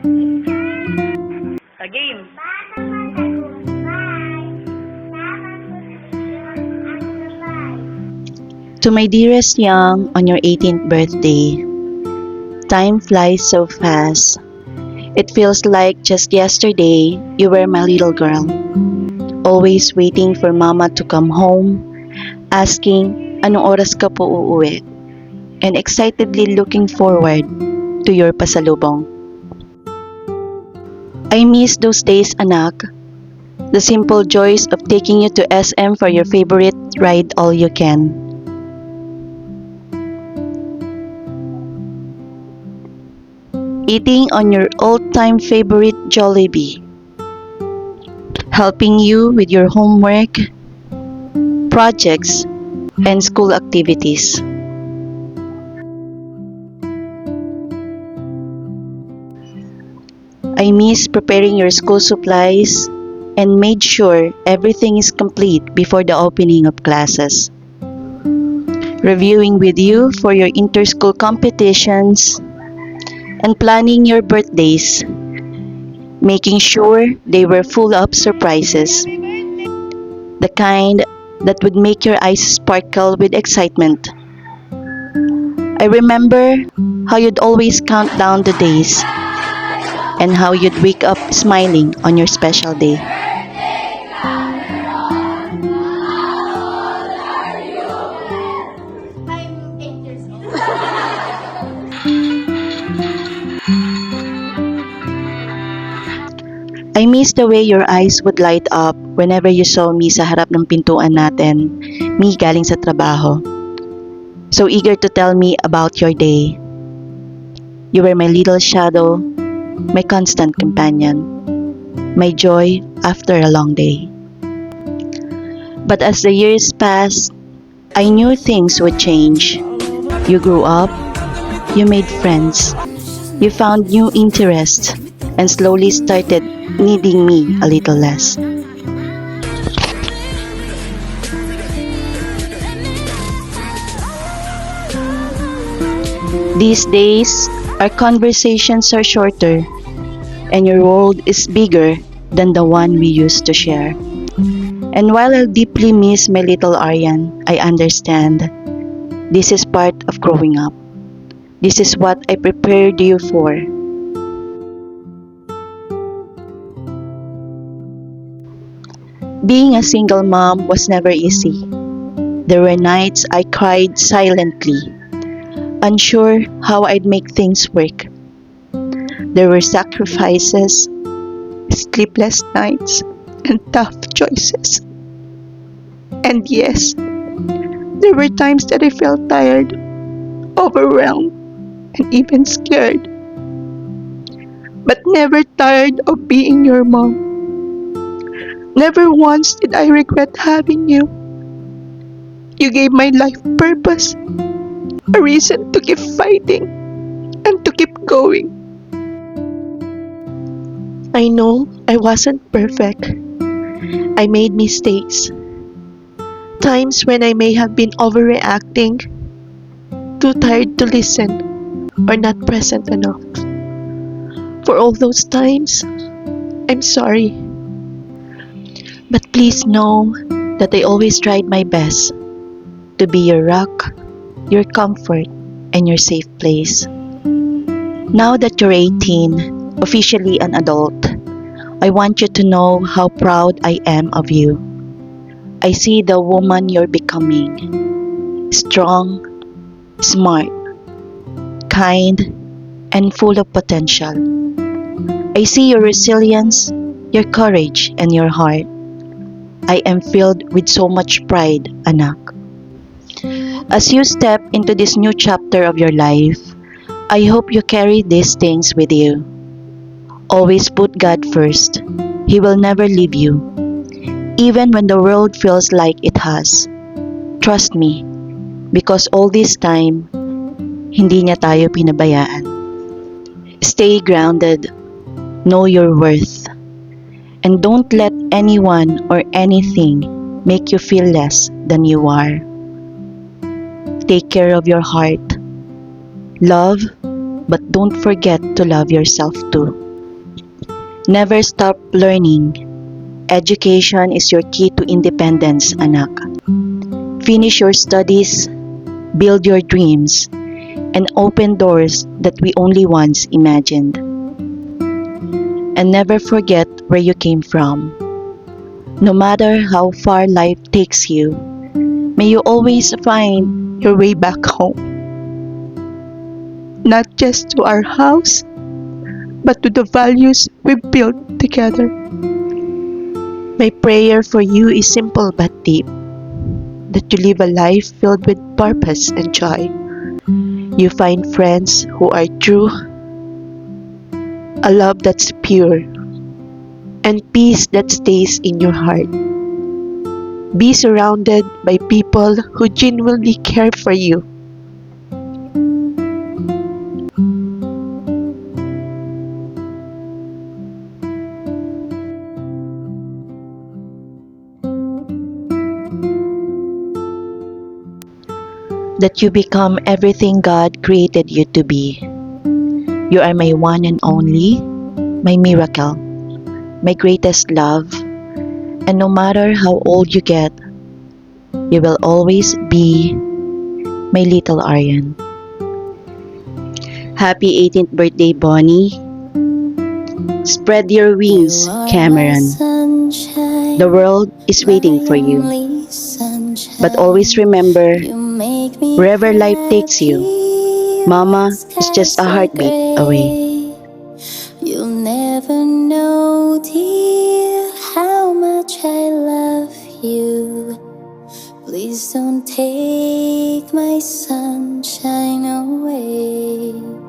Game. To my dearest Young, on your 18th birthday, time flies so fast. It feels like just yesterday you were my little girl, always waiting for mama to come home, asking anong oras ka po uuwi, and excitedly looking forward to your pasalubong. I miss those days, anak. The simple joys of taking you to SM for your favorite ride all you can. Eating on your all-time favorite Jollibee. Helping you with your homework, projects, and school activities. I miss preparing your school supplies and made sure everything is complete before the opening of classes. Reviewing with you for your inter-school competitions and planning your birthdays, making sure they were full of surprises. The kind that would make your eyes sparkle with excitement. I remember how you'd always count down the days and how you'd wake up smiling on your special day. I'm 8 years old. I miss the way your eyes would light up whenever you saw me sa harap ng pintuan natin, me galing sa trabaho. So eager to tell me about your day. You were my little shadow, my constant companion, my joy after a long day. But as the years passed, I knew things would change. You grew up, you made friends, you found new interests, and slowly started needing me a little less. These days, our conversations are shorter, and your world is bigger than the one we used to share. And while I deeply miss my little Aryan, I understand this is part of growing up. This is what I prepared you for. Being a single mom was never easy. There were nights I cried silently, unsure how I'd make things work. There were sacrifices, sleepless nights, and tough choices. And yes, there were times that I felt tired, overwhelmed, and even scared. But never tired of being your mom. Never once did I regret having you. You gave my life purpose, a reason to keep fighting and to keep going. I know I wasn't perfect. I made mistakes. Times when I may have been overreacting, too tired to listen, or not present enough. For all those times, I'm sorry. But please know that I always tried my best to be your rock, your comfort, and your safe place. Now that you're 18, officially an adult, I want you to know how proud I am of you. I see the woman you're becoming. Strong, smart, kind, and full of potential. I see your resilience, your courage, and your heart. I am filled with so much pride, anak. As you step into this new chapter of your life, I hope you carry these things with you. Always put God first. He will never leave you, even when the world feels like it has. Trust me, because all this time, hindi niya tayo pinabayaan. Stay grounded. Know your worth. And don't let anyone or anything make you feel less than you are. Take care of your heart. Love, but don't forget to love yourself too. Never stop learning. Education is your key to independence, anak. Finish your studies, build your dreams, and open doors that we only once imagined. And never forget where you came from. No matter how far life takes you, may you always find Your way back home. Not just to our house, but to the values we built together. My prayer for you is simple but deep. That you live a life filled with purpose and joy. You find friends who are true, a love that's pure, and peace that stays in your heart. Be surrounded by people who genuinely care for you. that you become everything God created you to be. You are my one and only, my miracle, my greatest love, and no matter how old you get, you will always be my little Aryan. Happy 18th birthday, Bonnie. Spread your wings, Cameron. The world is waiting for you. But always remember, wherever life takes you, Mama is just a heartbeat away. You'll never know, dear, how much I love you. Please don't take my sunshine away.